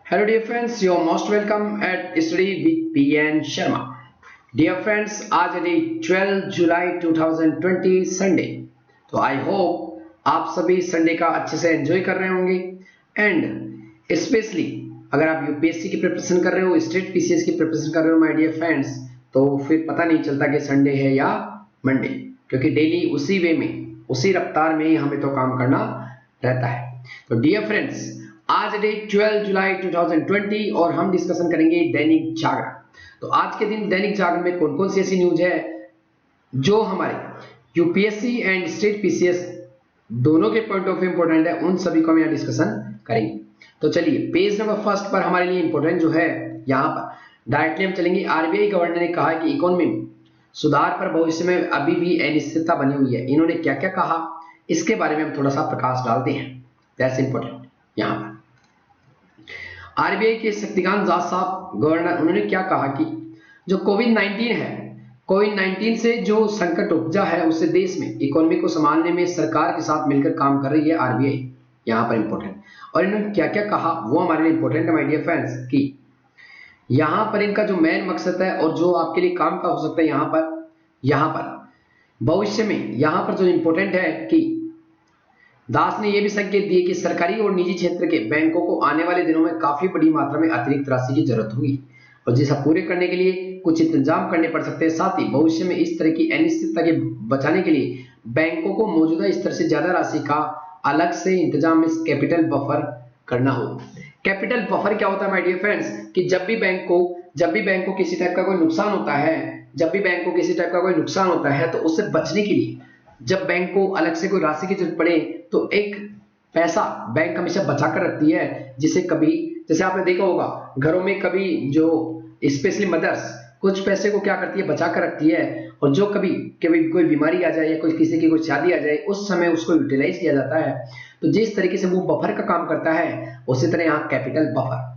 Hello dear friends, you are most welcome at Study with PN Sharma. Dear friends, आज है day 12 जुलाई 2020 Sunday. तो I hope आप सभी Sunday का अच्छे से एंजॉय कर रहे होंगे एंड स्पेशली अगर आप यूपीएससी की प्रिपरेशन कर रहे हो, स्टेट पीसीएस की प्रिपरेशन कर रहे हो माय डियर फ्रेंड्स, तो फिर पता नहीं चलता कि संडे है या मंडे, क्योंकि डेली उसी वे में उसी रफ्तार में ही हमें तो काम करना रहता है। तो डियर फ्रेंड्स, आज डेट 12 जुलाई 2020 और हम डिस्कशन करेंगे दैनिक जागरण। तो आज के दिन दैनिक जागरण में कौन कौन सी ऐसी न्यूज है जो हमारे यूपीएससी एंड स्टेट पीसीएस दोनों के पॉइंट ऑफ व्यू इंपॉर्टेंट है, उन सभी को हम यहाँ डिस्कशन करेंगे। तो चलिए पेज नंबर फर्स्ट पर हमारे लिए इंपॉर्टेंट जो है, यहाँ पर डायरेक्टली हम चलेंगे। आरबीआई गवर्नर ने कहा कि इकोनॉमी में सुधार पर भविष्य में अभी भी अनिश्चितता बनी हुई है। इन्होंने क्या क्या कहा इसके बारे में हम थोड़ा सा प्रकाश डालते हैं। That's important. यहाँ पर आरबीआई के शक्तिकांत दास साहब गवर्नर, उन्होंने क्या कहा कि जो कोविड-19 है, कोविड-19 से जो संकट उपजा है उससे देश में इकोनॉमी को संभालने में सरकार के साथ मिलकर काम कर रही है आरबीआई। यहाँ पर इंपॉर्टेंट। और इन्होंने क्या क्या कहा वो हमारे लिए इंपॉर्टेंट है माय डियर फ्रेंड्स, कि यहाँ पर इनका जो मेन मकसद है और जो आपके लिए काम का हो सकता है यहाँ पर भविष्य में यहाँ पर जो इंपॉर्टेंट है कि दास ने यह भी संकेत दिए कि सरकारी और निजी क्षेत्र के बैंकों को आने वाले दिनों में काफी बड़ी मात्रा में अतिरिक्त राशि की जरूरत होगी और जिसे पूरे करने के लिए कुछ इंतजाम करने पड़ सकते हैं। साथ ही भविष्य में इस तरह की अनिश्चितता के बचाने के लिए बैंकों को मौजूदा स्तर से ज्यादा राशि का अलग से इंतजाम में कैपिटल बफर करना हो। कैपिटल बफर क्या होता है माय डियर फ्रेंड्स, कि जब भी बैंक को किसी टाइप का कोई नुकसान होता है तो उससे बचने के लिए जब बैंक को अलग से कोई राशि की जरूरत पड़े तो एक पैसा बैंक हमेशा बचा कर रखती है, जिसे कभी, जैसे आपने देखा होगा घरों में कभी जो स्पेशली मदर्स कुछ पैसे को क्या करती है, बचा कर रखती है, और जो कभी कभी कोई बीमारी आ जाए या कोई किसी की कोई शादी आ जाए उस समय उसको यूटिलाइज किया जाता है। तो जिस तरीके से वो बफर का काम करता है उसी तरह यहाँ कैपिटल बफर।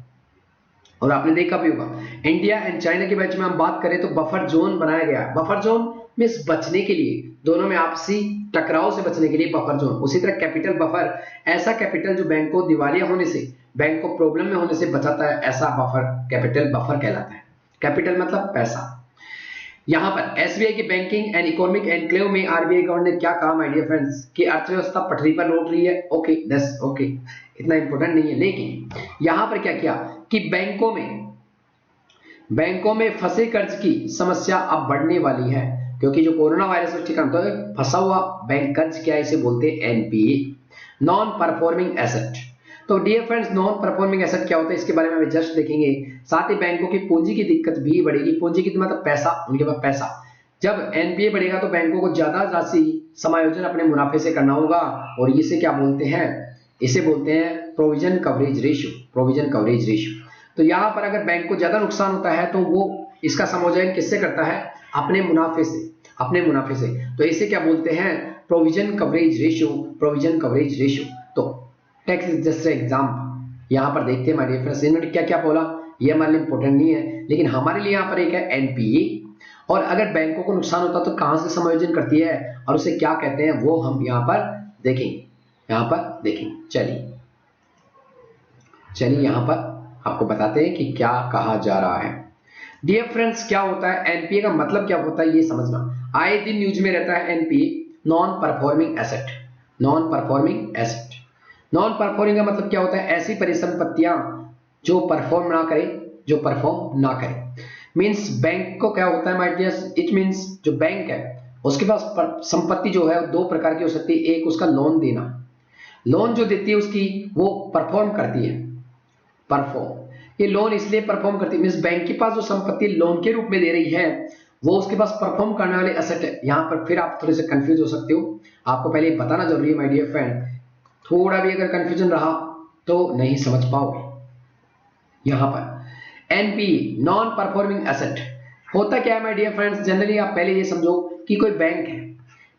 और आपने देखा भी होगा इंडिया एंड चाइना के बीच में हम बात करें तो बफर जोन बनाया गया। बफर जोन में बचने के लिए, दोनों में आपसी टकराव से बचने के लिए बफर जोन। उसी तरह कैपिटल बफर, ऐसा कैपिटल जो बैंक को दिवालिया होने से, बैंक को प्रॉब्लम में होने से बचाता है, ऐसा बफर कैपिटल बफर कहलाता है। कैपिटल मतलब पैसा। यहाँ पर एसबीआई की बैंकिंग एंड इकोनॉमिक एनक्लेव में आरबीआई गवर्नर ने क्या कहा माय डियर फ्रेंड्स, कि अर्थव्यवस्था पटरी पर लौट रही है। ओके दैट्स ओके, इतना इंपॉर्टेंट नहीं है, लेकिन यहाँ पर क्या किया कि बैंकों में फंसे कर्ज की समस्या अब बढ़ने वाली है, क्योंकि जो कोरोना वायरस उसके कारण तो फंसा हुआ बैंक कर्ज क्या है, इसे बोलते हैं एनपीए, नॉन परफॉर्मिंग एसेट। तो dear friends, non performing asset क्या होता है इसके बारे में हम जस्ट देखेंगे। साथ ही बैंकों की पूंजी की दिक्कत भी बढ़ेगी। पूंजी की मतलब पैसा, उनके पास पैसा। जब एनपीए बढ़ेगा तो बैंकों को ज्यादा राशि समायोजन अपने मुनाफे से करना होगा, और इसे क्या बोलते हैं, इसे बोलते हैं provision coverage ratio. Provision coverage ratio. तो यहाँ पर अगर बैंक को ज्यादा नुकसान होता है तो वो इसका समायोजन किससे करता है, अपने मुनाफे से। तो इसे क्या बोलते हैं, provision coverage ratio. Provision coverage ratio. तो टेक्स्ट इज जस्ट एग्जांपल यहाँ पर देखते हैं माय डियर फ्रेंड्स, इन्होंने क्या क्या बोला, ये हमारे लिए इंपॉर्टेंट नहीं है, लेकिन हमारे लिए यहाँ पर एक है एनपीए। और अगर बैंकों को नुकसान होता तो कहां से समायोजन करती है और उसे क्या कहते हैं वो हम यहाँ पर देखेंगे। चलिए यहाँ पर आपको बताते हैं कि क्या कहा जा रहा है। डियर फ्रेंड्स, क्या होता है एनपीए का मतलब क्या होता है ये समझना। आए दिन न्यूज में रहता है NPA, non performing asset. Non performing का मतलब क्या होता है, ऐसी परिसंपत्तियां जो परफॉर्म ना करे। मींस बैंक को क्या होता है माय डियर, इट मींस जो बैंक है उसके पास संपत्ति जो है दो प्रकार की हो सकती है। एक उसका लोन देना, लोन जो देती है उसकी वो परफॉर्म करती है। ये लोन इसलिए परफॉर्म करती है, मींस बैंक के पास जो संपत्ति लोन के रूप में दे रही है वो उसके पास परफॉर्म करने वाले एसेट है। यहाँ पर फिर आप थोड़े से कंफ्यूज हो सकते हो, आपको पहले बताना जरूरी है माय डियर फ्रेंड, थोड़ा भी अगर कंफ्यूजन रहा तो नहीं समझ पाओगे। यहाँ पर एनपीए, नॉन परफॉर्मिंग एसेट, होता क्या है माय डियर फ्रेंड्स, जनरली आप पहले ये समझो कि कोई बैंक है,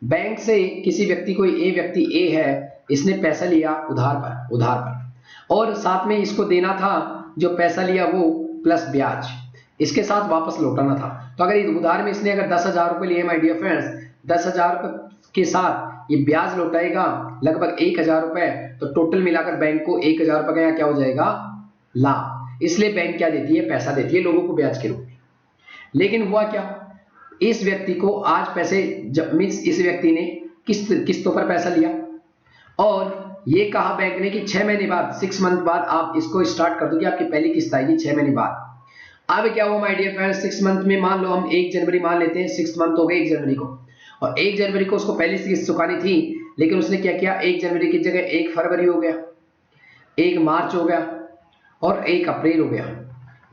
बैंक से किसी व्यक्ति, कोई व्यक्ति ए है, इसने पैसा लिया उधार पर और साथ में इसको देना था जो पैसा लिया वो प्लस ब्याज, इसके साथ वापस लौटाना था। तो अगर इस उधार में इसने अगर 10,000 रुपए लिए माय डियर फ्रेंड्स, 10,000 रुपए के साथ ये ब्याज लौटाएगा लगभग 1,000 रुपए, तो टोटल मिलाकर बैंक को 1,000 रुपए का क्या हो जाएगा, लाभ, इसलिए बैंक क्या देती है, पैसा देती है लोगों को ब्याज के रूप में। लेकिन हुआ क्या, इस व्यक्ति को आज पैसे मीन्स इस व्यक्ति ने किस्तों पर पैसा लिया और ये कहा बैंक ने कि 6 महीने बाद 6 मंथ बाद आप इसको स्टार्ट कर दो कि आपकी पहली किस्त आएगी 6 महीने बाद। अब क्या हुआ माय डियर फ्रेंड्स, 6 मंथ में मान लो हम 1 जनवरी मान लेते हैं, 6 मंथ हो गए 1 जनवरी को, और 1 जनवरी को उसको पहली किस्त चुकानी थी, लेकिन उसने क्या किया, 1 जनवरी की जगह 1 फरवरी हो गया, 1 मार्च हो गया और 1 अप्रैल हो गया।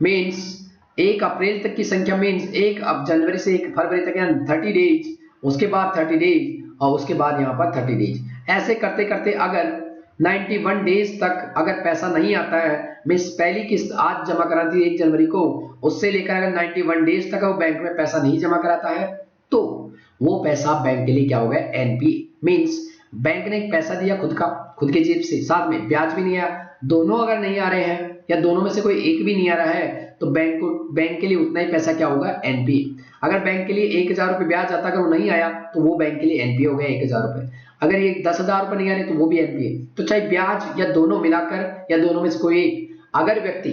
मीन्स 1 अप्रैल तक की संख्या मीन्स 1 जनवरी से 1 फरवरी तक 30 डेज, उसके बाद 30 डेज और उसके बाद यहाँ पर 30 डेज, ऐसे करते करते अगर 91 डेज तक अगर पैसा नहीं आता है, मीन्स पहली किस्त आज जमा करानी थी 1 जनवरी को, उससे लेकर अगर 91 डेज तक वो बैंक में पैसा नहीं जमा कराता है तो वो पैसा बैंक के लिए क्या होगा, एनपीए। मीन्स बैंक ने पैसा दिया खुद के जेब से, साथ में ब्याज भी नहीं आया, दोनों अगर नहीं आ रहे हैं या दोनों में से कोई एक भी नहीं आ रहा है तो बैंक के लिए उतना ही पैसा क्या होगा, एनपीए। अगर बैंक के लिए 1000 रुपये ब्याज आता, अगर वो नहीं आया तो वो बैंक के लिए एनपीए हो गया 1000 रुपये। अगर ये 10,000 रुपये नहीं आ रहे तो वो भी एनपीए। तो चाहे ब्याज या दोनों मिलाकर या दोनों में से कोई एक, अगर व्यक्ति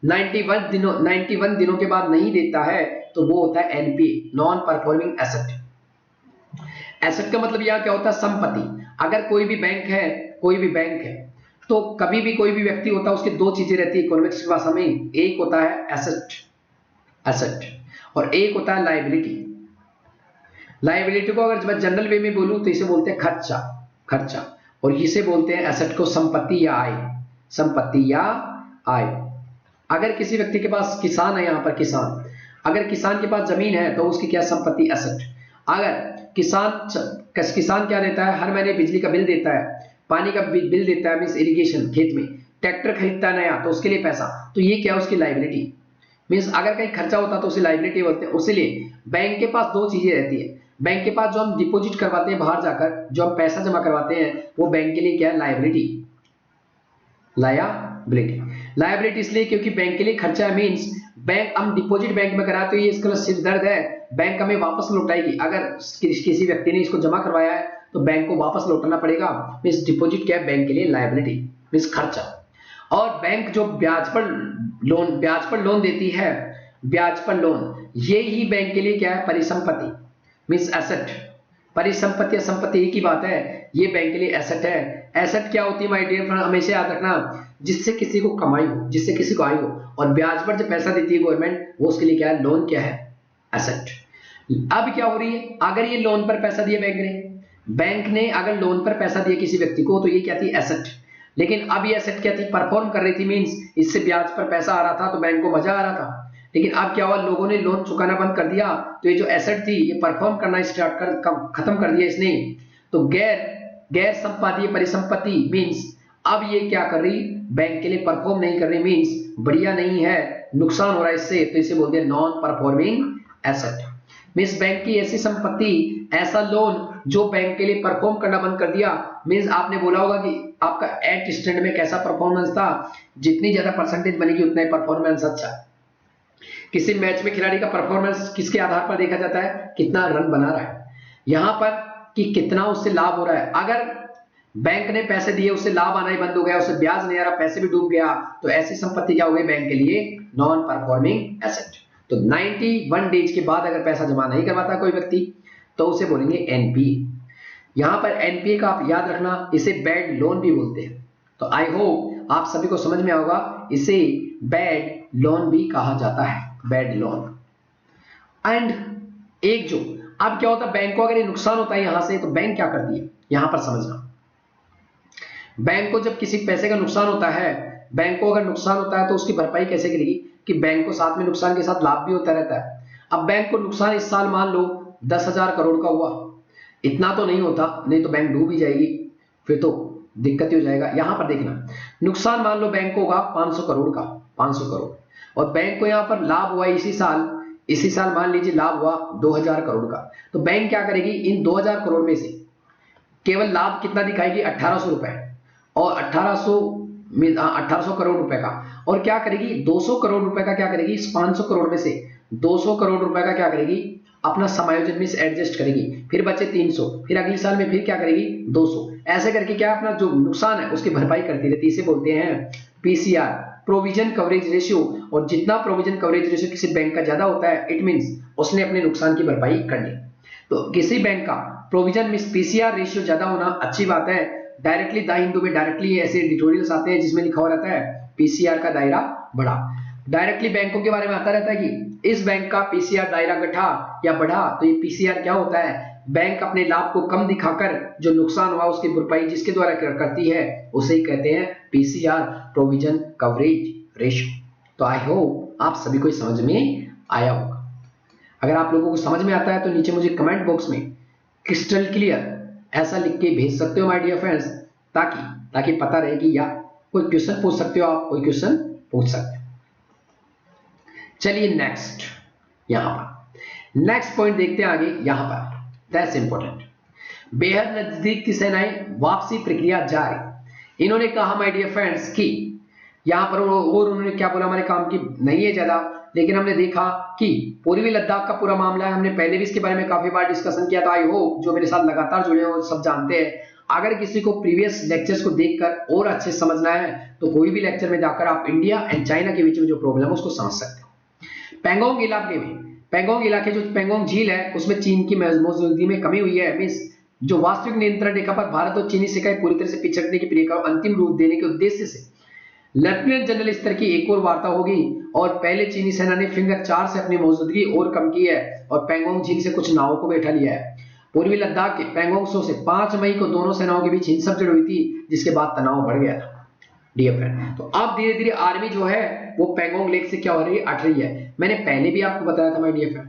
91 दिनों के बाद नहीं देता है तो वो होता है NPA, non performing asset. Asset का मतलब यहाँ क्या होता है, संपत्ति। अगर कोई भी बैंक है तो कभी भी कोई भी व्यक्ति होता है उसकी दो चीजें रहती है इकोनॉमिक्स की भाषा में, एक होता है एसेट और एक होता है लायबिलिटी को अगर मैं जनरल वे में बोलूं तो इसे बोलते हैं खर्चा और इसे बोलते हैं एसेट को संपत्ति या आय। अगर किसी व्यक्ति के पास किसान है, यहाँ पर अगर किसान के पास जमीन है तो उसकी क्या संपत्ति, एसेट। अगर किसान क्या देता है, हर महीने बिजली का बिल देता है, पानी का बिल देता है, मींस इरिगेशन, खेत में ट्रैक्टर खरीदता है नया तो उसके लिए पैसा, तो ये क्या है, उसकी लायबिलिटी। मींस अगर कहीं खर्चा होता तो उसे लायबिलिटी बोलते हैं। उसीलिए बैंक के पास दो चीजें रहती है, बैंक के पास जो हम डिपॉजिट करवाते हैं बाहर जाकर, जो हम पैसा जमा करवाते हैं, वो बैंक के लिए क्या है, लायबिलिटी इसलिए क्योंकि बैंक के लिए खर्चा है। मींस बैंक हम डिपॉजिट बैंक में कराते तो ये इसका सिर दर्द है, बैंक हमें वापस लौटाएगी। अगर किसी व्यक्ति ने इसको जमा करवाया है तो बैंक को वापस लौटाना पड़ेगा। मींस डिपॉजिट क्या है, बैंक के लिए लायबिलिटी मींस खर्चा। और बैंक जो ब्याज पर लोन देती है, ब्याज पर लोन, ये ही बैंक के लिए क्या है, परिसंपत्ति मींस एसेट। परिसंपत्ति या संपत्ति एक ही बात है, ये बैंक के लिए एसेट है। एसेट क्या होती है माय डियर फ्रेंड, हमेशा याद रखना, जिससे किसी को कमाई हो, जिससे किसी को आई हो, और ब्याज पर जो पैसा देती है गवर्नमेंट, वो उसके लिए क्या है, लोन क्या है, एसेट। अब क्या हो रही है, अगर ये लोन पर पैसा दिया बैंक ने अगर लोन पर पैसा दिया किसी व्यक्ति को तो ये क्या थी, एसेट। लेकिन अब ये एसेट क्या थी, परफॉर्म कर रही थी। मींस इससे ब्याज पर पैसा आ रहा था तो बैंक को मजा आ रहा था। लेकिन अब क्या हुआ, लोगों ने लोन चुकाना बंद कर दिया तो ये जो एसेट थी ये परफॉर्म करना खत्म कर दिया इसने। तो गैर संपादीय परिसंपत्ति मींस अब ये क्या कर रही, बैंक के लिए परफॉर्म नहीं कर रही, मींस बढ़िया नहीं है, नुकसान हो रहा है इससे, तो इसे बोलते हैं non performing asset. Means bank की ऐसी संपत्ति, ऐसा लोन जो बैंक के लिए परफॉर्म करना बंद कर दिया। मींस आपने बोला होगा कि आपका एट स्टैंड में कैसा परफॉर्मेंस था, जितनी ज्यादा परसेंटेज बनेगी उतना ही परफॉर्मेंस अच्छा। किसी मैच में खिलाड़ी का परफॉर्मेंस किसके आधार पर देखा जाता है, कितना रन बना रहा है, यहां पर कि कितना उससे लाभ हो रहा है। अगर बैंक ने पैसे दिए, उससे लाभ आना ही बंद हो गया, उससे ब्याज नहीं आ रहा, पैसे भी डूब गया, तो ऐसी संपत्ति क्या हो गई, बैंक के लिए नॉन परफॉर्मिंग एसेट। तो 91 डेज के बाद अगर पैसा जमा नहीं करवाता कोई व्यक्ति तो उसे बोलेंगे एनपीए। यहां पर एनपीए का आप याद रखना, इसे बैड लोन भी बोलते हैं। तो आई होप आप सभी को समझ में होगा, इसे बैड लोन भी कहा जाता है, बैड लोन। एंड एक जो अब क्या होता है, बैंक को अगर ये नुकसान होता है यहां से, तो बैंक क्या करती है, यहां पर समझना। बैंक को जब किसी पैसे का नुकसान होता है, बैंक को अगर नुकसान होता है तो उसकी भरपाई कैसे करेगी, कि बैंक को साथ में नुकसान के साथ लाभ भी होता रहता है। अब बैंक को नुकसान इस साल मान लो 10,000 करोड़ का हुआ, इतना तो नहीं होता, नहीं तो बैंक डूब ही जाएगी, फिर तो दिक्कत ही हो जाएगा। यहां पर देखना, नुकसान मान लो बैंक को होगा 500 करोड़ का, 500 करोड़, और बैंक को यहां पर लाभ हुआ इसी साल मान लीजिए लाभ हुआ 2,000 करोड़ का। तो बैंक क्या करेगी, इन 2,000 करोड़ में से केवल लाभ कितना दिखाएगी, 1,800 रुपए, और 1,800 करोड़ रुपए का, और क्या करेगी, 200 करोड़ रुपए का क्या करेगी, इस 500 करोड़ में से 200 करोड़ रुपए का क्या करेगी, अपना समायोजन में एडजस्ट करेगी, फिर बचे 300, फिर अगले साल में फिर क्या करेगी 200, ऐसे करके क्या अपना जो नुकसान है उसकी भरपाई करती रहती है। इसे बोलते हैं पीसीआर, प्रोविजन कवरेज रेशियो, और जितना प्रोविजन कवरेज रेशियो किसी बैंक का ज्यादा होता है इट मींस उसने अपने नुकसान की भरपाई कर ली। तो किसी बैंक का प्रोविजन मींस पीसीआर रेशियो ज्यादा होना अच्छी बात है। डायरेक्टली द हिंदू में डायरेक्टली ऐसे एडिटोरियल्स आते हैं जिसमें लिखा हुआ रहता है पीसीआर का दायरा बढ़ा। डायरेक्टली बैंकों के बारे में आता रहता है कि इस बैंक का पीसीआर दायरा घटा या बढ़ा। तो ये पीसीआर क्या होता है, बैंक अपने लाभ को कम दिखाकर जो नुकसान हुआ उसकी भरपाई जिसके द्वारा करती है उसे ही कहते हैं पीसीआर, प्रोविजन कवरेज रेशियो। तो आई होप आप सभी को समझ में आया होगा। अगर आप लोगों को समझ में आता है तो नीचे मुझे कमेंट बॉक्स में क्रिस्टल क्लियर ऐसा लिख के भेज सकते हो माय डियर फ्रेंड्स, ताकि पता रहे कि या कोई क्वेश्चन पूछ सकते हो आप, कोई क्वेश्चन पूछ सकते हो। चलिए नेक्स्ट, यहां पर नेक्स्ट पॉइंट देखते हैं आगे। यहां पर दैट्स इंपॉर्टेंट, बेहद नजदीक की सेनाएं वापसी प्रक्रिया जारी। इन्होंने कहा माय डियर फ्रेंड्स कि यहां पर और उन्होंने क्या बोला, हमारे काम की नहीं है ज्यादा, लेकिन हमने देखा कि पूर्वी लद्दाख का पूरा मामला है, हमने पहले भी इसके बारे में काफी बार डिस्कशन किया था। आई होप जो मेरे साथ लगातार जुड़े हो सब जानते हैं। अगर किसी को प्रीवियस लेक्चर्स को देखकर और अच्छे से समझना है तो कोई भी लेक्चर में जाकर आप इंडिया एंड चाइना के बीच में जो प्रॉब्लम है उसको समझ सकते हो। पैंगोंग इलाके में, पैंगोंग इलाके जो पैंगोंग झील है उसमें चीन की मौजूदगी में कमी हुई है। मींस जो वास्तविक नियंत्रण रेखा पर भारत और चीनी सेनाएं पूरी तरह से पिछड़ने की प्रक्रिया को अंतिम रूप देने के उद्देश्य से लेफ्टिनेंट जनरल स्तर की एक और वार्ता होगी। और पहले चीनी सेना ने फिंगर 4 से अपनी मौजूदगी और कम की है और पैंगोंग झील से कुछ नावों को बैठा लिया है। पूर्वी लद्दाख के पैंगोंग त्सो से 5 मई को दोनों सेनाओं के बीच हिंसक जड़ हुई थी, जिसके बाद तनाव बढ़ गया था डियर फ्रेंड। तो अब धीरे धीरे आर्मी जो है वो पैंगोंग लेक से क्या हो रही है, हट रही है। मैंने पहले भी आपको बताया था माय डियर फ्रेंड,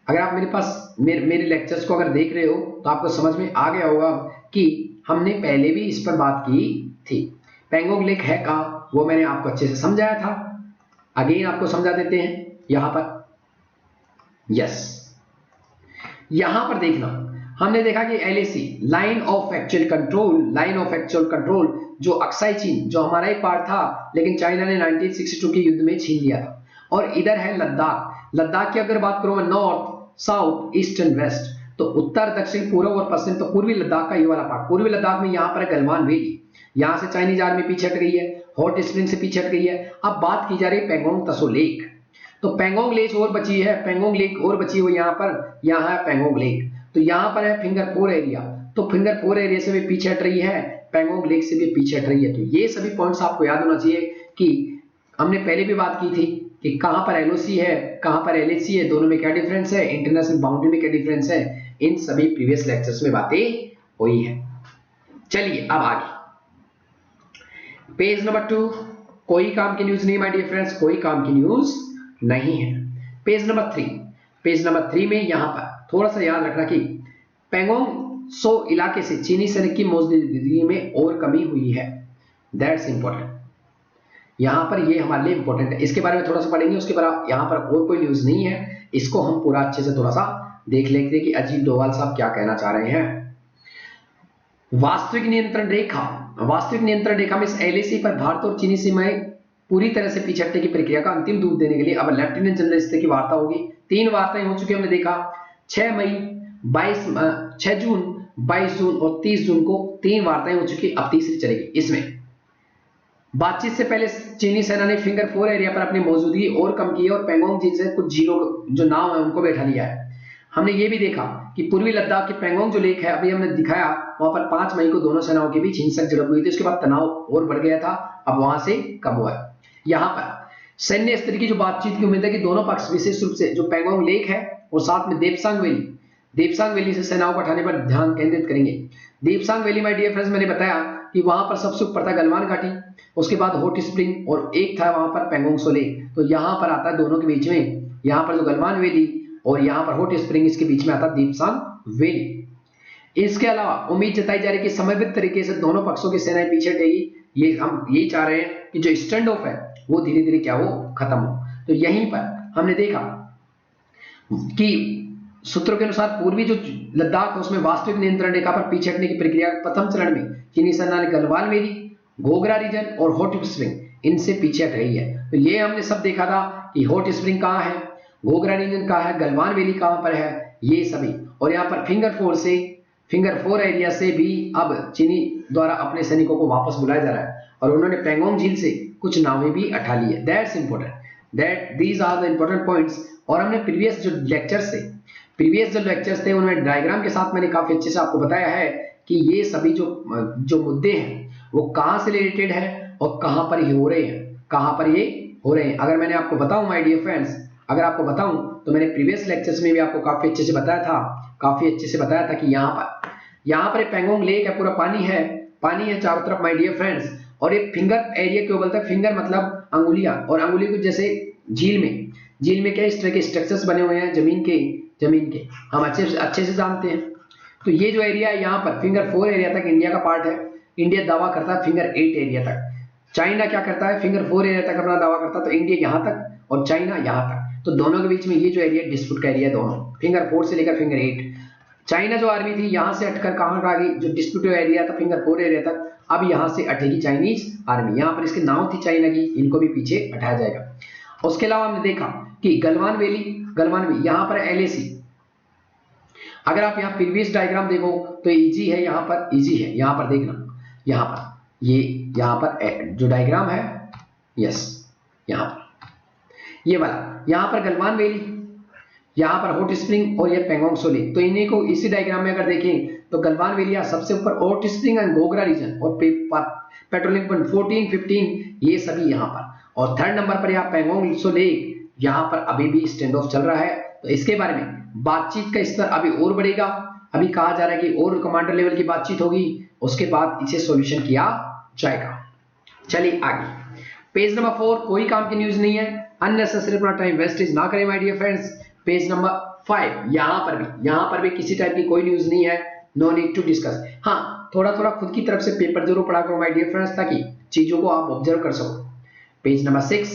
अगर आप मेरे पास मेरे लेक्चर्स को अगर देख रहे हो तो आपको समझ में आ गया होगा कि हमने पहले भी इस पर बात की थी। पैंगोंग लेक है कहां वो मैंने आपको अच्छे से समझाया था, अगेन आपको समझा देते हैं। यहां पर यस, यहां पर देखना, हमने देखा कि LAC line of actual control, line of actual control जो अक्साई चीन जो हमारा ही पार्ट था लेकिन चाइना ने 1962 के युद्ध में छीन लिया था। और इधर है लद्दाख। लद्दाख की अगर बात करूं north south east and west, तो उत्तर दक्षिण पूर्व और पश्चिम, तो पूर्वी लद्दाख का ये वाला पार्ट। पूर्वी लद्दाख में यहां पर गलवान वैली, यहां से चाइनीज आर्मी पीछे हट गई है, हॉट स्प्रिंग से पीछे हट गई है। अब बात की जा रही है पैंगोंग त्सो लेक, तो पैंगोंग लेक और बची है, पैंगोंग लेक और बची हुई यहां पर, यहां है पैंगोंग लेक। तो यहां पर है फिंगर 4 एरिया, तो फिंगर 4 एरिया से भी पीछे हट रही है, पैंगोंग लेक से भी पीछे हट रही है। तो ये सभी पॉइंट्स आपको याद होना चाहिए कि हमने पहले भी बात की थी कि कहां पर एलओसी है, कहां पर एलएसी है, दोनों में क्या डिफरेंस है, इंटरनेशनल बाउंड्री में क्या डिफरेंस है, इन सभी प्रीवियस लेक्चर्स में बातें हुई है। चलिए अब आगे पेज नंबर 2, कोई काम की न्यूज नहीं माय डियर फ्रेंड्स, कोई काम की न्यूज नहीं है। पेज नंबर 3, पेज नंबर 3 में यहां पर थोड़ा सा याद रखना कि पैंगोंग त्सो इलाके से चीनी सैनिक की मौजूदगी में और कमी हुई है। दैट्स इंपॉर्टेंट, यहां पर ये हमारे लिए इंपॉर्टेंट है, इसके बारे में थोड़ा सा पढ़ेंगे, उसके बाद यहां पर और कोई न्यूज नहीं है, इसको हम पूरा अच्छे से थोड़ा सा देख लेते हैं कि अजीत डोभाल साहब क्या कहना चाह रहे हैं। वास्तविक नियंत्रण रेखा, वास्तविक नियंत्रण रेखा में एलएसी पर भारत और चीनी सीमाएं पूरी तरह से पीछे हटने की प्रक्रिया का अंतिम रूप देने के लिए अब लेफ्टिनेंट जनरल स्तर की वार्ता होगी। 3 वार्ताएं हो चुकी हमने देखा, 6 जून, 22 जून और 30 जून को 3 वार्ताएं हो चुकी, अब तीसरी चलेगी। इसमें बातचीत से पहले चीनी सेना ने फिंगर 4 एरिया पर अपनी मौजूदगी और कम की है और पैंगोंग झील से कुछ झीलों जो नाव है उनको बैठा लिया है। हमने ये भी देखा कि पूर्वी लद्दाख की पैंगोंग जो लेक है, अभी हमने दिखाया वहां पर 5 मई को दोनों सेनाओं के बीच हिंसक झड़प हुई थी, उसके बाद तनाव और बढ़ गया था, अब वहां से कम हुआ है। यहां पर सैन्य स्तर की जो बातचीत की उम्मीद है कि दोनों पक्ष विशेष रूप से जो पैंगोंग लेक है और साथ में देपसांग वैली से सेनाओं को हटाने पर ध्यान केंद्रित करेंगे। Depsang valley my dear friends, मैंने बताया कि वहां पर सबसे ऊपर था गलवान घाटी, उसके बाद हॉट स्प्रिंग और एक था वहां पर पैंगोंग त्सो लेक। तो यहां पर आता है दोनों के बीच में, यहां पर जो गलवान वैली और यहां पर हॉट स्प्रिंग, इसके बीच में आता देपसांग वैली। इसके अलावा उम्मीद जताई जा रही है कि समन्वित तरीके से दोनों पक्षों की सेनाएं पीछे हटेगी। ये हम यही चाह रहे हैं कि जो स्टैंड ऑफ है वो धीरे धीरे क्या हो, खत्म हो। तो यहीं पर हमने देखा कि सूत्रों के अनुसार पूर्वी जो लद्दाख है उसमें वास्तविक नियंत्रण रेखा पर पीछे हटने की प्रक्रिया प्रथम चरण में चीनी सेना ने गलवान वैली, घोघरा रीजन और हॉट स्प्रिंग इनसे पीछे हट रही है। तो ये हमने सब देखा था कि हॉट स्प्रिंग कहां है, घोघरा रीजन कहां है, गलवान वैली कहां पर है, ये सभी। और यहाँ पर फिंगर 4 एरिया से भी अब चीनी द्वारा अपने सैनिकों को वापस बुलाया जा रहा है और उन्होंने पैंगोंग झील से कुछ नावें भी अठा ली है। That's important, that these are the important points. और हमने प्रीवियस जो लेक्चर्स थे उनमें डायग्राम के साथ मैंने काफी अच्छे से आपको बताया है कि ये सभी जो मुद्दे हैं वो कहां से रिलेटेड है और कहां पर ये हो रहे हैं, अगर मैंने आपको बताऊं माय डियर फ्रेंड्स, अगर आपको बताऊं तो मैंने प्रीवियस लेक्चर्स में भी आपको काफी अच्छे से बताया था कि यहाँ पर एक पेंगोंग लेक है, पूरा पानी है चारों तरफ माय डियर फ्रेंड्स। और ये फिंगर एरिया क्यों बोलते हैं? फिंगर मतलब अंगुलियां, और अंगुली को जैसे झील में क्या इस तरह के स्ट्रक्चर्स बने हुए हैं जमीन के हम अच्छे से जानते हैं। तो ये जो एरिया है यहाँ पर फिंगर 4 एरिया तक इंडिया का पार्ट है। इंडिया दावा करता है फिंगर 8 एरिया तक। चाइना क्या करता है? फिंगर 4 एरिया तक अपना दावा करता है। तो इंडिया यहाँ तक और चाइना यहाँ तक, तो दोनों के बीच में ये जो एरिया डिस्प्यूट का एरिया, दोनों फिंगर 4 से लेकर फिंगर 8। चाइना जो आर्मी थी यहाँ से हटकर कहाँ आ गई? जो डिस्प्यूट एरिया था फिंगर 4 एरिया तक, अब यहाँ से हटेगी चाइनीज आर्मी। यहाँ पर इसकी नाव थी चाइना की, इनको भी पीछे हटाया जाएगा। उसके अलावा हमने देखा कि गलवान वैली यहाँ पर LAC। अगर आप यहाँ प्रीवियस डायग्राम देखो तो इजी है, यहाँ पर देखना, यहाँ पर जो डायग्राम है, यस यहाँ पर ये वाला, यहाँ पर गलवान वैली, यहाँ पर हॉट स्प्रिंग और ये पेंगोंग सो लेक। तो इन्हीं को इसी डायग्राम में अगर देखें तो गलवान वैली सबसे ऊपर, hot spring and Gogra region और पेट्रोलिंग पॉइंट 14, 15 ये सभी यहाँ पर, और थर्ड नंबर पर यहाँ पेंगोंग सो लेक, यहाँ पर अभी भी स्टैंड ऑफ चल रहा है। तो इसके बारे में बातचीत का स्तर अभी और बढ़ेगा। अभी कहा जा रहा है कि और कमांडर लेवल की बातचीत होगी, उसके बाद इसे सॉल्यूशन किया जाएगा। चलिए आगे, पेज नंबर 4, कोई काम की न्यूज नहीं है, अननेसेसरी अपना टाइम वेस्टेज ना करें my dear friends. Page number 5, यहाँ पर भी किसी टाइप की कोई न्यूज नहीं है, नो नीड टू डिस्कस। हाँ, थोड़ा खुद की तरफ से पेपर जरूर पढ़ा करो माय डियर फ्रेंड्स, ताकि चीजों को आप ऑब्जर्व कर सको। पेज नंबर 6,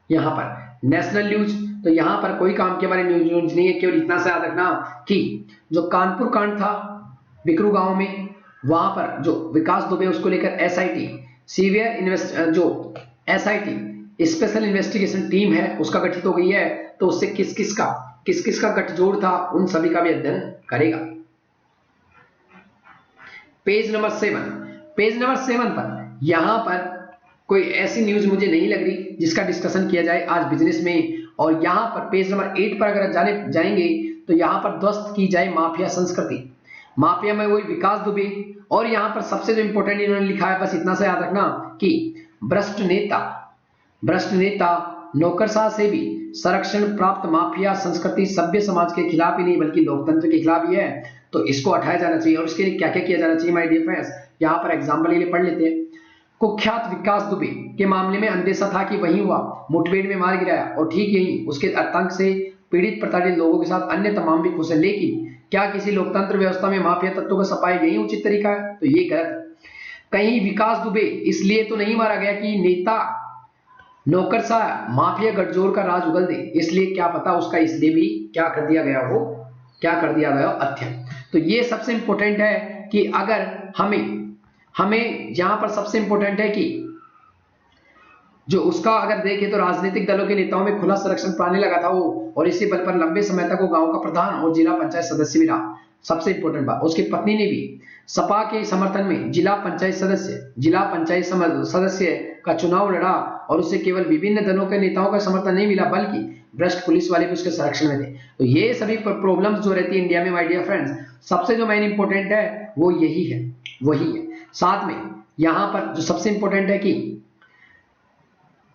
यहाँ पर नेशनल न्यूज, तो यहाँ पर कोई काम के बारे में न्यूज नहीं है, केवल इतना सा याद रखना कि जो कानपुर कांड था बिकरू गांव में, वहां पर जो विकास दुबे उसको लेकर SIT स्पेशल इन्वेस्टिगेशन टीम है उसका गठित हो गई है। तो उससे किस किस का गठजोड़ था उन सभी का भी अध्ययन करेगा। पेज नंबर 7 पर यहाँ पर कोई ऐसी न्यूज मुझे नहीं लग रही जिसका डिस्कशन किया जाए आज बिजनेस में। और यहाँ पर पेज नंबर 8 पर अगर जाएंगे तो यहाँ पर ध्वस्त की जाए माफिया संस्कृति, माफिया में वही विकास दुबे। और यहाँ पर सबसे जो इंपॉर्टेंट इन्होंने लिखा है, बस इतना सा याद रखना कि भ्रष्ट नेता नौकरशाह से भी संरक्षण प्राप्त माफिया संस्कृति सभ्य समाज के खिलाफ ही नहीं बल्कि लोकतंत्र के खिलाफ ही है। तो इसको हटाया जाना चाहिए। और इसके लिए क्या क्या किया जाना चाहिए माय डियर फ्रेंड्स, यहाँ पर एग्जाम्पल के लिए पढ़ लेते हैं। कुख्यात विकास दुबे के मामले में अंदेशा था कि वही हुआ, मुठभेड़ में मार गिराया, और ठीक यही उसके आतंक से पीड़ित प्रताड़ित लोगों के साथ अन्य तमाम भी खुश हैं। लेकिन क्या किसी लोकतंत्र व्यवस्था में माफिया तत्वों का सफाई यही उचित तरीका है? तो ये गलत है। कहीं विकास दुबे इसलिए तो नहीं मारा गया कि नेता नौकरशाह माफिया गठजोड़ का राज उगल दे, इसलिए क्या पता उसका इसलिए भी क्या कर दिया गया हत्या। तो ये सबसे इंपॉर्टेंट है कि अगर हमें यहाँ पर सबसे इंपॉर्टेंट है कि जो उसका अगर देखें तो राजनीतिक दलों के नेताओं में खुला संरक्षण पाने लगा था वो, और इसी बल पर लंबे समय तक वो गांव का प्रधान और जिला पंचायत सदस्य भी रहा। सबसे इंपॉर्टेंट बात, उसकी पत्नी ने भी सपा के समर्थन में जिला पंचायत सदस्य का चुनाव लड़ा, और उसे केवल विभिन्न दलों के नेताओं का समर्थन नहीं मिला बल्कि भ्रष्ट पुलिस वाले भी उसके संरक्षण में थे। तो ये सभी प्रॉब्लम्स जो रहती है इंडिया में माय डियर फ्रेंड्स, सबसे जो मेन इंपॉर्टेंट है वो वही है। साथ में यहाँ पर जो सबसे इंपॉर्टेंट है कि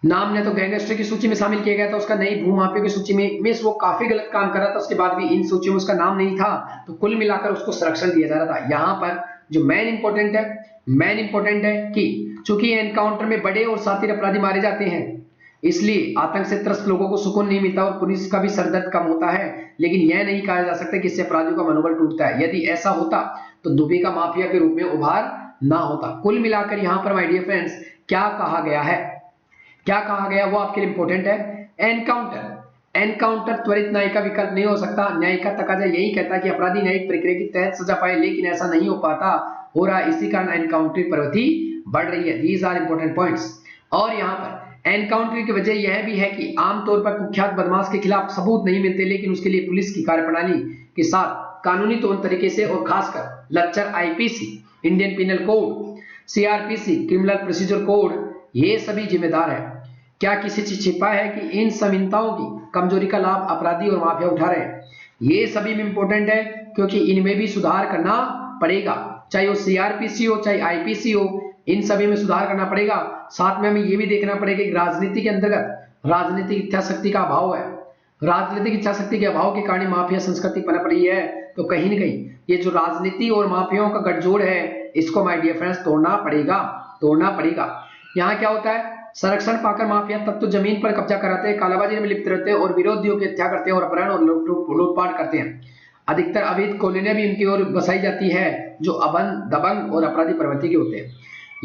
नाम ने तो गैंगस्टर की सूची में शामिल किया गया था, उसका नहीं भूमाफिया की सूची में वो काफी गलत काम कर रहा था, उसके बाद भी इन सूचियों में उसका नाम नहीं था। तो कुल मिलाकर उसको संरक्षण दिया जा रहा था। यहाँ पर जो मेन इंपॉर्टेंट है कि चूंकि एनकाउंटर में बड़े और साथी अपराधी मारे जाते हैं, इसलिए आतंक से त्रस्त लोगों को सुकून नहीं मिलता और पुलिस का भी सरदर्द कम होता है। लेकिन यह नहीं कहा जा सकता कि इससे अपराधियों का मनोबल टूटता है। यदि ऐसा होता तो दुबे का माफिया के रूप में उभार ना होता। कुल मिलाकर यहाँ पर माय डियर फ्रेंड्स क्या कहा गया वो आपके लिए इंपॉर्टेंट है। एनकाउंटर त्वरित न्याय का विकल्प नहीं हो सकता। न्याय का तकाजा यही कहता है कि अपराधी न्यायिक प्रक्रिया के तहत सजा पाए, लेकिन ऐसा नहीं हो रहा। इसी कारण एनकाउंटर प्रवृत्ति बढ़ रही है। These are important points. और यहाँ पर एनकाउंटर की वजह यह भी है कि आमतौर पर कुख्यात बदमाश के खिलाफ सबूत नहीं मिलते, लेकिन उसके लिए पुलिस की कार्यप्रणाली के साथ कानूनी तौर तरीके से और खासकर लच्चर IPC Indian penal code, CRPC criminal procedure code, ये सभी जिम्मेदार है। क्या किसी चीज छिपा है कि इन संहिताओं की कमजोरी का लाभ अपराधी और माफिया उठा रहे हैं? ये सभी में इंपॉर्टेंट है, क्योंकि इनमें भी सुधार करना पड़ेगा, चाहे वो सीआरपीसी हो चाहे आईपीसी हो, इन सभी में सुधार करना पड़ेगा। साथ में हमें ये भी देखना पड़ेगा कि राजनीति के अंतर्गत राजनीतिक इच्छा शक्ति का अभाव है। राजनीतिक इच्छा शक्ति के अभाव के कारण माफिया संस्कृति पनप रही है। तो कहीं न कहीं ये जो राजनीति और माफियाओं का गठजोड़ है, इसको माय डियर फ्रेंड्स तोड़ना पड़ेगा। यहाँ क्या होता है, संरक्षण पाकर माफिया तत्व जमीन पर कब्जा कराते हैं, कालाबाजारी में लिप्त रहते हैं और विरोधियों की हत्या करते हैं और अपहरण और लूटपाट करते हैं। अधिकतर अवैध कॉलोनियां भी इनकी ओर बसाई जाती है, जो अबंध, दबंग और अपराधी प्रवृत्ति के होते हैं।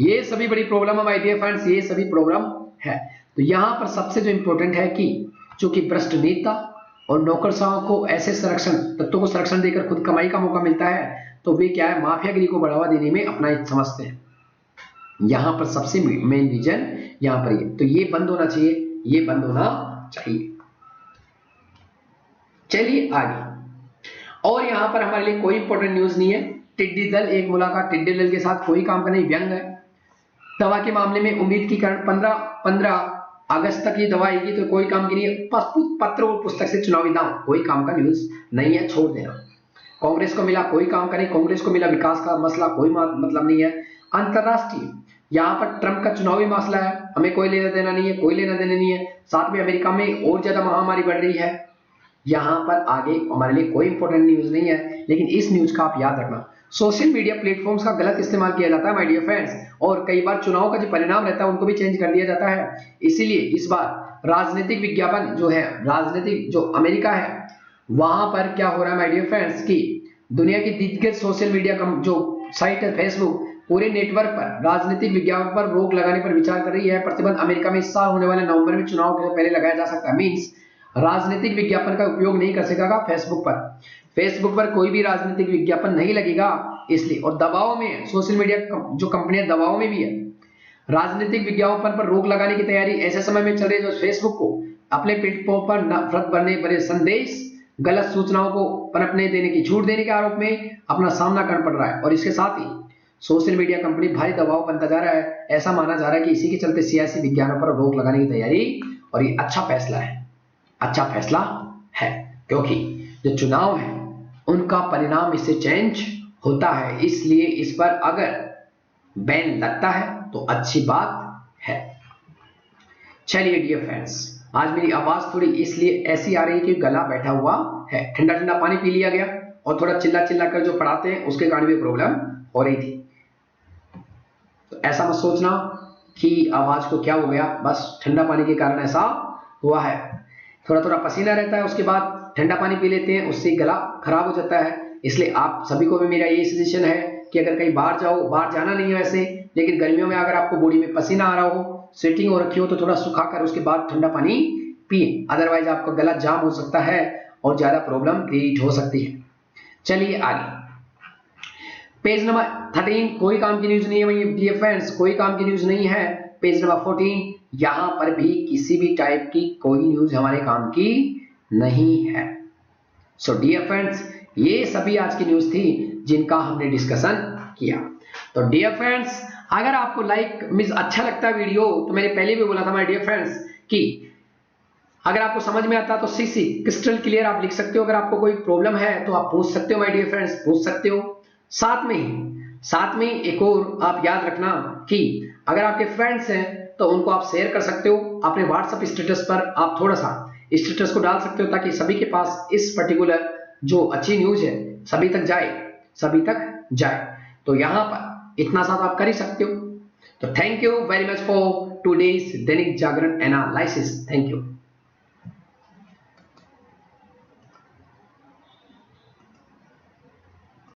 ये सभी बड़ी प्रॉब्लम है माय डियर फ्रेंड्स, ये सभी प्रॉब्लम है। तो यहाँ पर सबसे जो इंपॉर्टेंट है कि चूंकि भ्रष्ट नेता और नौकरशाहों को ऐसे तत्वों को संरक्षण देकर खुद कमाई का मौका मिलता है, तो वे क्या है, माफियागिरी को बढ़ावा देने में अपना हित समझते हैं। यहाँ पर सबसे मेन रीजन यहाँ पर ये, तो ये बंद होना चाहिए, चलिए आगे। और यहाँ पर हमारे लिए कोई इंपॉर्टेंट न्यूज नहीं है। टिड्डी दल, एक मुलाकात टिड्डी दल के साथ, कोई काम का नहीं, व्यंग है। दवा के मामले में उम्मीद की कारण 15 अगस्त तक ये दवा आएगी, तो कोई काम की नहीं है। पत्र और पुस्तक से चुनावी दांव, कोई काम का न्यूज नहीं है, छोड़ देना। कांग्रेस को मिला, कोई काम का नहीं, कांग्रेस को मिला विकास का मसला, कोई मतलब नहीं है। अंतरराष्ट्रीय, यहाँ पर ट्रंप का चुनावी मसला है, हमें कोई लेना देना नहीं है, कोई लेना देना नहीं है। साथ में अमेरिका में और ज्यादा महामारी बढ़ रही है। यहाँ पर आगे हमारे लिए कोई इंपॉर्टेंट न्यूज नहीं है, लेकिन इस न्यूज का आप याद रखना, सोशल मीडिया प्लेटफॉर्म्स का गलत इस्तेमाल किया जाता है माय डियर फ्रेंड्स, और कई बार चुनाव का जो परिणाम रहता है उनको भी चेंज कर दिया जाता है। इसीलिए इस बार राजनीतिक विज्ञापन जो है, राजनीतिक जो अमेरिका है, वहां पर क्या हो रहा है माय डियर फ्रेंड्स की दुनिया की दिग्गज सोशल मीडिया जो साइट है फेसबुक, पूरे नेटवर्क पर राजनीतिक विज्ञापन पर रोक लगाने पर विचार कर रही है। प्रतिबंध अमेरिका में इस साल होने वाले नवंबर में चुनाव के पहले लगाया जा सकता है। मींस राजनीतिक विज्ञापन का उपयोग नहीं कर सकेगा फेसबुक पर कोई भी राजनीतिक विज्ञापन नहीं लगेगा, इसलिए। और दबाव में सोशल मीडिया जो कंपनियां दबाव में भी है, राजनीतिक विज्ञापन पर रोक लगाने की तैयारी ऐसे समय में चल रही है जो फेसबुक को अपने प्लेटफॉर्म पर नफरत भरे संदेश, गलत सूचनाओं को पनपने देने की छूट देने के आरोप में अपना सामना करना पड़ रहा है। और इसके साथ ही सोशल मीडिया कंपनी भारी दबाव बनता जा रहा है। ऐसा माना जा रहा है कि इसी के चलते सियासी विज्ञापनों पर रोक लगाने की तैयारी, और ये अच्छा फैसला है, क्योंकि जो चुनाव है उनका परिणाम इससे चेंज होता है। इसलिए इस पर अगर बैन लगता है तो अच्छी बात है। चलिए डियर फ्रेंड्स, आज मेरी आवाज थोड़ी इसलिए ऐसी आ रही है कि गला बैठा हुआ है, ठंडा पानी पी लिया गया, और थोड़ा चिल्ला कर जो पढ़ाते हैं उसके कारण भी प्रॉब्लम हो रही थी। तो ऐसा मत सोचना कि आवाज को क्या हो गया, बस ठंडा पानी के कारण ऐसा हुआ है। थोड़ा पसीना रहता है, उसके बाद ठंडा पानी पी लेते हैं, उससे गला खराब हो जाता है। इसलिए आप सभी को भी मेरा ये सजेशन है कि अगर कहीं बाहर जाओ, बाहर जाना नहीं है वैसे, लेकिन गर्मियों में अगर आपको बॉडी में पसीना आ रहा हो, स्वेटिंग हो रखी हो, तो थोड़ा सुखा कर उसके बाद ठंडा पानी पिए, अदरवाइज आपका गला जाम हो सकता है और ज्यादा प्रॉब्लम क्रिएट हो सकती है। चलिए आगे, पेज नंबर 13, कोई काम की न्यूज नहीं है डियर फ्रेंड्स, कोई काम की न्यूज नहीं है। पेज नंबर 14, यहां पर भी किसी भी टाइप की कोई न्यूज हमारे काम की नहीं है। सो डियर फ्रेंड्स, ये सभी आज की न्यूज थी जिनका हमने डिस्कशन किया। तो डियर फ्रेंड्स, अगर आपको अच्छा लगता है वीडियो, तो मैंने पहले भी बोला था माय डियर फ्रेंड्स कि अगर आपको समझ में आता है तो सीसी क्रिस्टल क्लियर आप लिख सकते हो। अगर आपको कोई प्रॉब्लम है तो आप पूछ सकते हो माय डियर फ्रेंड्स, पूछ सकते हो। साथ में एक और आप याद रखना कि अगर आपके फ्रेंड्स हैं तो उनको आप शेयर कर सकते हो। अपने व्हाट्सएप स्टेटस पर आप थोड़ा सा स्टेटस को डाल सकते हो, ताकि सभी के पास इस पर्टिकुलर जो अच्छी न्यूज है सभी तक जाए। तो यहां पर इतना सा आप कर ही सकते हो। तो thank you very much for today's Dainik Jagran analysis. Thank you.